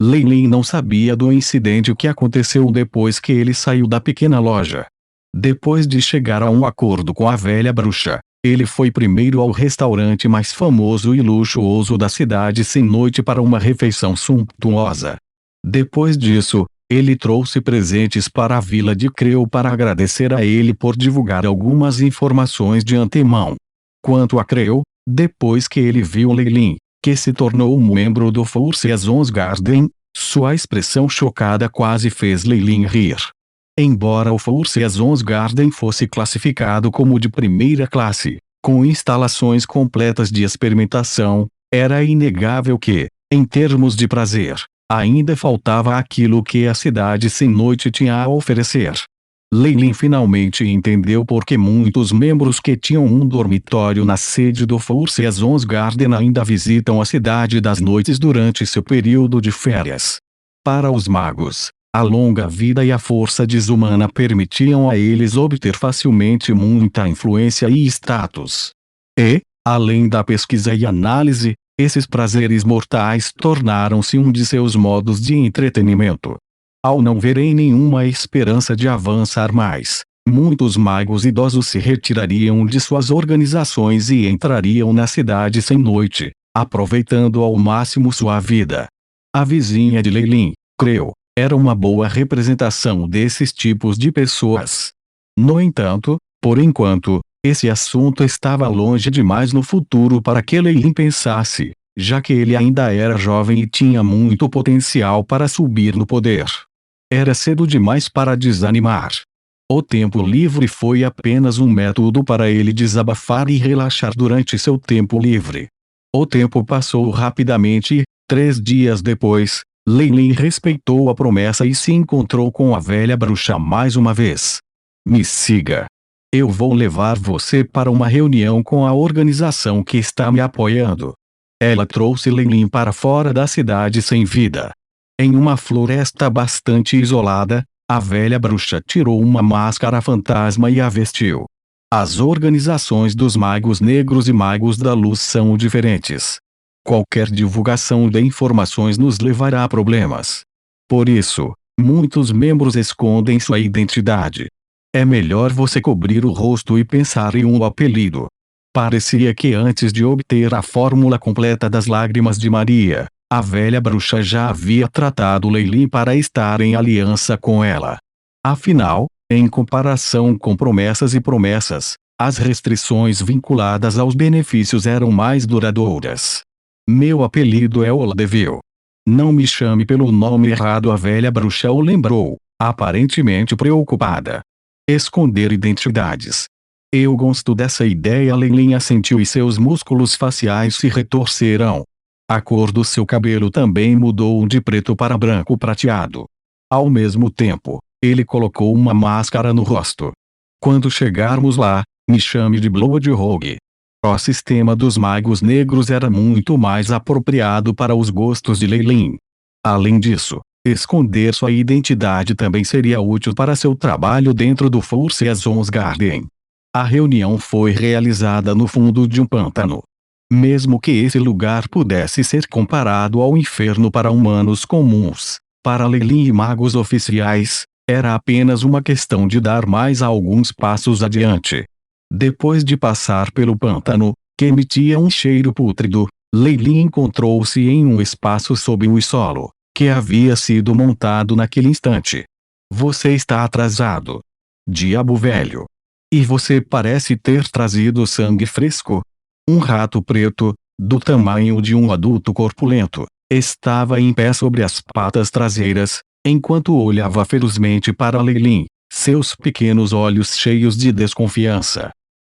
Leilin não sabia do incidente que aconteceu depois que ele saiu da pequena loja. Depois de chegar a um acordo com a velha bruxa, ele foi primeiro ao restaurante mais famoso e luxuoso da cidade sem noite para uma refeição sumptuosa. Depois disso, ele trouxe presentes para a vila de Creu para agradecer a ele por divulgar algumas informações de antemão. Quanto a Creu, depois que ele viu Leilin, que se tornou um membro do Forces Garden, sua expressão chocada quase fez Leilin rir. Embora o Forces Garden fosse classificado como de primeira classe, com instalações completas de experimentação, era inegável que, em termos de prazer, ainda faltava aquilo que a cidade sem noite tinha a oferecer. Leilin finalmente entendeu por que muitos membros que tinham um dormitório na sede do Forces Garden ainda visitam a cidade das noites durante seu período de férias. Para os magos, a longa vida e a força desumana permitiam a eles obter facilmente muita influência e status. E, além da pesquisa e análise, esses prazeres mortais tornaram-se um de seus modos de entretenimento. Ao não verem nenhuma esperança de avançar mais, muitos magos idosos se retirariam de suas organizações e entrariam na cidade sem noite, aproveitando ao máximo sua vida. A vizinha de Leilin, Creu, era uma boa representação desses tipos de pessoas. No entanto, por enquanto, esse assunto estava longe demais no futuro para que Leilin pensasse, já que ele ainda era jovem e tinha muito potencial para subir no poder. Era cedo demais para desanimar. O tempo livre foi apenas um método para ele desabafar e relaxar durante seu tempo livre. O tempo passou rapidamente e, 3 dias depois, Leilin respeitou a promessa e se encontrou com a velha bruxa mais uma vez. Me siga. Eu vou levar você para uma reunião com a organização que está me apoiando. Ela trouxe Leilin para fora da cidade sem vida. Em uma floresta bastante isolada, a velha bruxa tirou uma máscara fantasma e a vestiu. As organizações dos magos negros e magos da luz são diferentes. Qualquer divulgação de informações nos levará a problemas. Por isso, muitos membros escondem sua identidade. É melhor você cobrir o rosto e pensar em um apelido. Parecia que antes de obter a fórmula completa das lágrimas de Maria, a velha bruxa já havia tratado Leilin para estar em aliança com ela. Afinal, em comparação com promessas e promessas, as restrições vinculadas aos benefícios eram mais duradouras. Meu apelido é Oladevil. Não me chame pelo nome errado, a velha bruxa o lembrou, aparentemente preocupada. Esconder identidades. Eu gosto dessa ideia. Leilin assentiu e seus músculos faciais se retorceram. A cor do seu cabelo também mudou de preto para branco prateado. Ao mesmo tempo, ele colocou uma máscara no rosto. Quando chegarmos lá, me chame de Bloodrogue. O sistema dos magos negros era muito mais apropriado para os gostos de Leilin. Além disso, esconder sua identidade também seria útil para seu trabalho dentro do Forces Garden. A reunião foi realizada no fundo de um pântano. Mesmo que esse lugar pudesse ser comparado ao inferno para humanos comuns, para Leilin e magos oficiais, era apenas uma questão de dar mais alguns passos adiante. Depois de passar pelo pântano, que emitia um cheiro pútrido, Leilin encontrou-se em um espaço sob o solo, que havia sido montado naquele instante. Você está atrasado. Diabo velho. E você parece ter trazido sangue fresco. Um rato preto, do tamanho de um adulto corpulento, estava em pé sobre as patas traseiras, enquanto olhava ferozmente para Leilin, seus pequenos olhos cheios de desconfiança.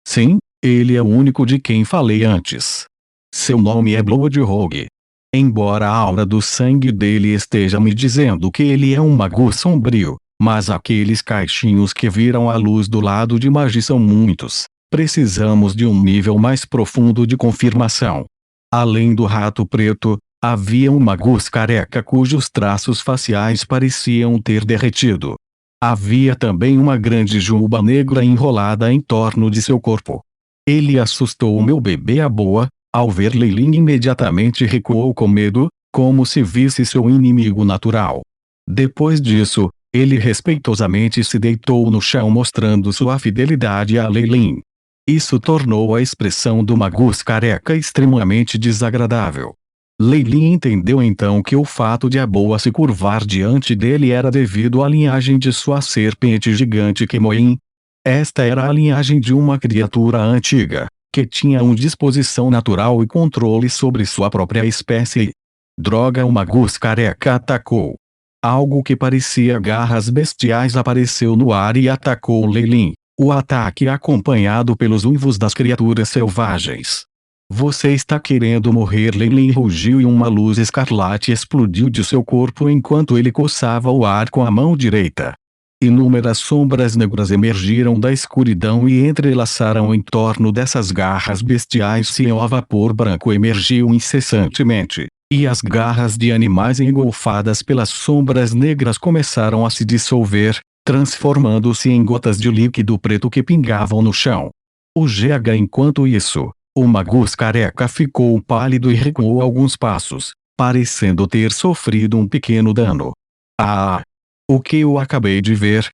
Sim, ele é o único de quem falei antes. Seu nome é Bloodrogue. Embora a aura do sangue dele esteja me dizendo que ele é um mago sombrio, mas aqueles caixinhos que viram a luz do lado de Magi são muitos. Precisamos de um nível mais profundo de confirmação. Além do rato preto, havia um magus careca cujos traços faciais pareciam ter derretido. Havia também uma grande juba negra enrolada em torno de seu corpo. Ele assustou o meu bebê à boa. Ao ver Leilin imediatamente recuou com medo, como se visse seu inimigo natural. Depois disso, ele respeitosamente se deitou no chão mostrando sua fidelidade a Lei Lin. Isso tornou a expressão do Magus Careca extremamente desagradável. Lei Lin entendeu então que o fato de a boa se curvar diante dele era devido à linhagem de sua serpente gigante Kemoin. Esta era a linhagem de uma criatura antiga, que tinha uma disposição natural e controle sobre sua própria espécie. Droga! O Magus Careca atacou. Algo que parecia garras bestiais apareceu no ar e atacou Lei Lin. O ataque acompanhado pelos uivos das criaturas selvagens. Você está querendo morrer? Lei Lin rugiu e uma luz escarlate explodiu de seu corpo enquanto ele coçava o ar com a mão direita. Inúmeras sombras negras emergiram da escuridão e entrelaçaram em torno dessas garras bestiais e um vapor branco emergiu incessantemente, e as garras de animais engolfadas pelas sombras negras começaram a se dissolver, transformando-se em gotas de líquido preto que pingavam no chão. O GH enquanto isso, o Magus Careca ficou pálido e recuou alguns passos, parecendo ter sofrido um pequeno dano. Ah! O que eu acabei de ver?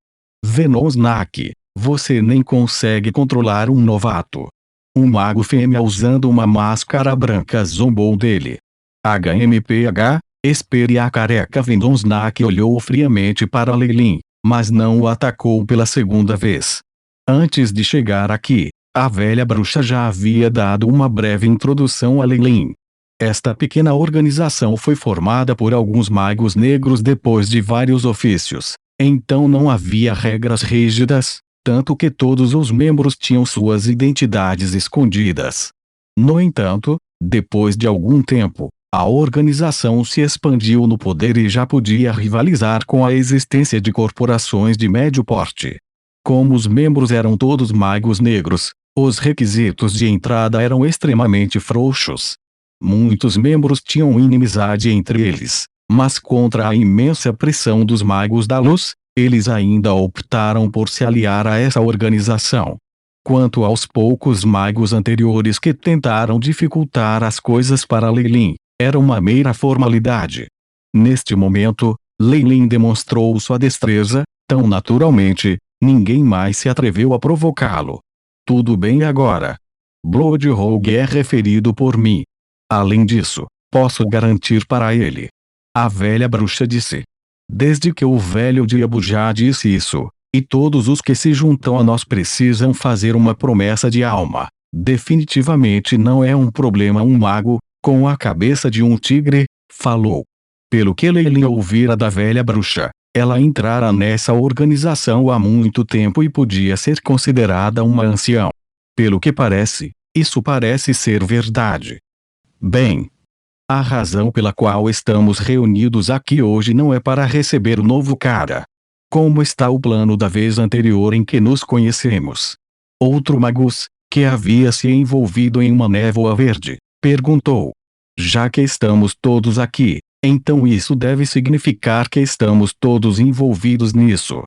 Venosnak, você nem consegue controlar um novato. Um mago fêmea usando uma máscara branca zombou dele. HMPH, espere. A careca Venosnak olhou friamente para Lei Lin, mas não o atacou pela segunda vez. Antes de chegar aqui, a velha bruxa já havia dado uma breve introdução a Lei Lin. Esta pequena organização foi formada por alguns magos negros depois de vários ofícios, então não havia regras rígidas, tanto que todos os membros tinham suas identidades escondidas. No entanto, depois de algum tempo, a organização se expandiu no poder e já podia rivalizar com a existência de corporações de médio porte. Como os membros eram todos magos negros, os requisitos de entrada eram extremamente frouxos. Muitos membros tinham inimizade entre eles, mas contra a imensa pressão dos magos da luz, eles ainda optaram por se aliar a essa organização. Quanto aos poucos magos anteriores que tentaram dificultar as coisas para Lei Lin, era uma mera formalidade. Neste momento, Lei Lin demonstrou sua destreza, tão naturalmente, ninguém mais se atreveu a provocá-lo. Tudo bem agora. Bloodrogue é referido por mim. Além disso, posso garantir para ele. A velha bruxa disse. Desde que o velho diabo já disse isso, e todos os que se juntam a nós precisam fazer uma promessa de alma. Definitivamente não é um problema. Um mago, com a cabeça de um tigre, falou. Pelo que Lei Lin ouvira da velha bruxa, ela entrara nessa organização há muito tempo e podia ser considerada uma anciã. Pelo que parece, isso parece ser verdade. Bem, a razão pela qual estamos reunidos aqui hoje não é para receber o novo cara. Como está o plano da vez anterior em que nos conhecemos? Outro Magus, que havia se envolvido em uma névoa verde, perguntou. Já que estamos todos aqui, então isso deve significar que estamos todos envolvidos nisso.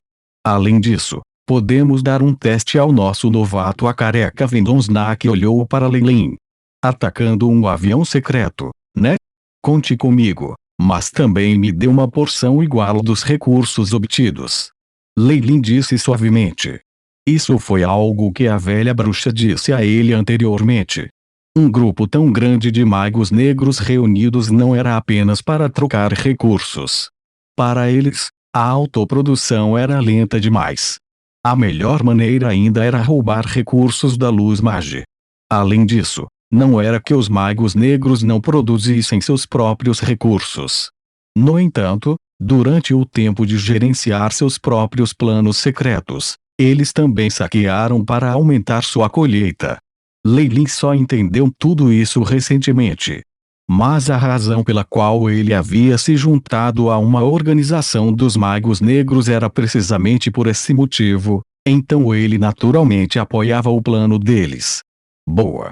Além disso, podemos dar um teste ao nosso novato. A careca Venosnak olhou para Lei Lin. Atacando um avião secreto, né? Conte comigo, mas também me dê uma porção igual dos recursos obtidos. Lei Lin disse suavemente. Isso foi algo que a velha bruxa disse a ele anteriormente. Um grupo tão grande de magos negros reunidos não era apenas para trocar recursos. Para eles, a autoprodução era lenta demais. A melhor maneira ainda era roubar recursos da luz mage. Além disso, não era que os magos negros não produzissem seus próprios recursos. No entanto, durante o tempo de gerenciar seus próprios planos secretos, eles também saquearam para aumentar sua colheita. Lei Lin só entendeu tudo isso recentemente. Mas a razão pela qual ele havia se juntado a uma organização dos magos negros era precisamente por esse motivo, então ele naturalmente apoiava o plano deles. Boa.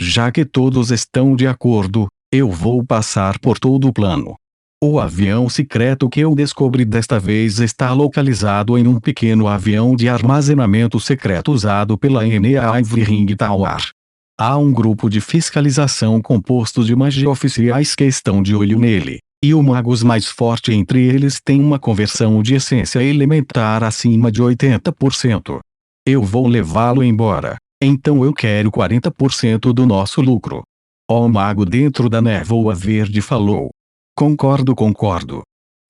Já que todos estão de acordo, eu vou passar por todo o plano. O avião secreto que eu descobri desta vez está localizado em um pequeno avião de armazenamento secreto usado pela NA Ivory Ring Tower. Há um grupo de fiscalização composto de magioficiais que estão de olho nele, e o magos mais forte entre eles tem uma conversão de essência elementar acima de 80%. Eu vou levá-lo embora, então eu quero 40% do nosso lucro. O mago dentro da névoa verde falou. Concordo.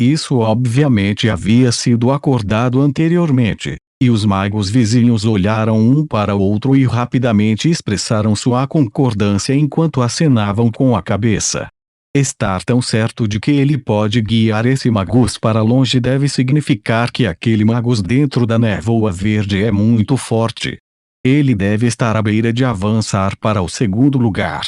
Isso obviamente havia sido acordado anteriormente, e os magos vizinhos olharam um para o outro e rapidamente expressaram sua concordância enquanto acenavam com a cabeça. Estar tão certo de que ele pode guiar esse magus para longe deve significar que aquele magus dentro da névoa verde é muito forte. Ele deve estar à beira de avançar para o segundo lugar.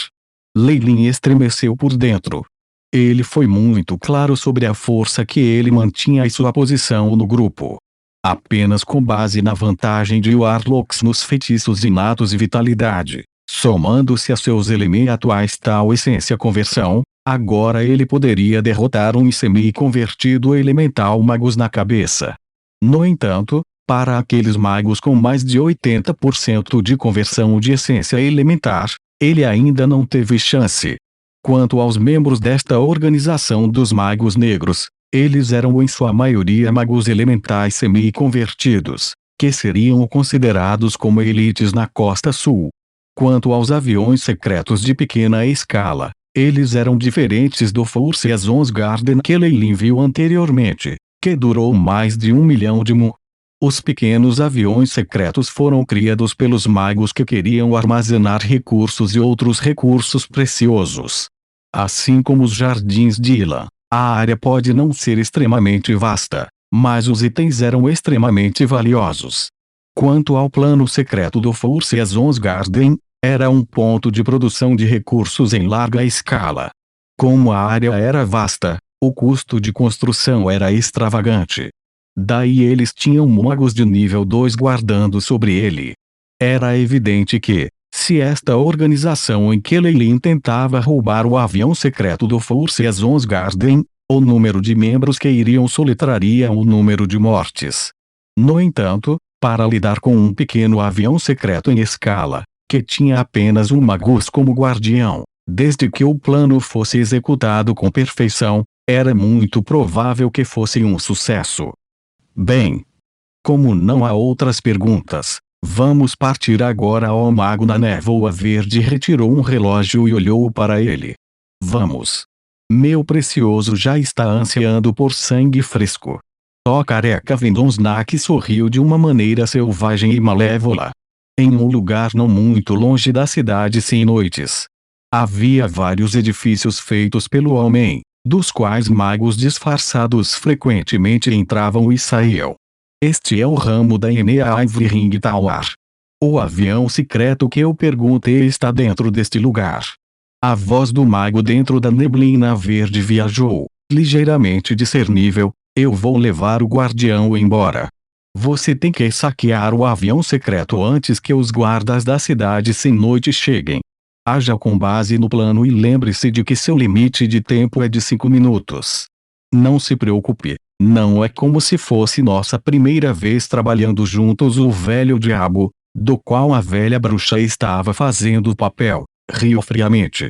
Leilin estremeceu por dentro. Ele foi muito claro sobre a força que ele mantinha e sua posição no grupo. Apenas com base na vantagem de Warlocks nos feitiços inatos e vitalidade, somando-se a seus elementos atuais tal essência conversão, agora ele poderia derrotar um semi-convertido elemental magus na cabeça. No entanto, para aqueles magos com mais de 80% de conversão de essência elementar, ele ainda não teve chance. Quanto aos membros desta organização dos magos negros, eles eram em sua maioria magos elementais semi-convertidos, que seriam considerados como elites na costa sul. Quanto aos aviões secretos de pequena escala, eles eram diferentes do Force Garden que Leilin viu anteriormente, que durou mais de 1 milhão de mu. Os pequenos aviões secretos foram criados pelos magos que queriam armazenar recursos e outros recursos preciosos. Assim como os jardins de Ilan, a área pode não ser extremamente vasta, mas os itens eram extremamente valiosos. Quanto ao plano secreto do Force Garden, era um ponto de produção de recursos em larga escala. Como a área era vasta, o custo de construção era extravagante. Daí eles tinham magos de nível 2 guardando sobre ele. Era evidente que, se esta organização em que Leilin tentava roubar o avião secreto do Force Garden, o número de membros que iriam solitraria o número de mortes. No entanto, para lidar com um pequeno avião secreto em escala, que tinha apenas um magus como guardião, desde que o plano fosse executado com perfeição, era muito provável que fosse um sucesso. Bem, como não há outras perguntas, vamos partir agora. O mago na névoa verde retirou um relógio e olhou para ele. Vamos. Meu precioso já está ansiando por sangue fresco. O careca Vendonsnak sorriu de uma maneira selvagem e malévola. Em um lugar não muito longe da cidade sem noites, havia vários edifícios feitos pelo homem, dos quais magos disfarçados frequentemente entravam e saíam. Este é o ramo da Enea Ivory Ring Tower. O avião secreto que eu perguntei está dentro deste lugar. A voz do mago dentro da neblina verde viajou, ligeiramente discernível. Eu vou levar o guardião embora. Você tem que saquear o avião secreto antes que os guardas da cidade sem noite cheguem. Haja com base no plano e lembre-se de que seu limite de tempo é de 5 minutos. Não se preocupe, não é como se fosse nossa primeira vez trabalhando juntos. O velho diabo, do qual a velha bruxa estava fazendo o papel, riu friamente.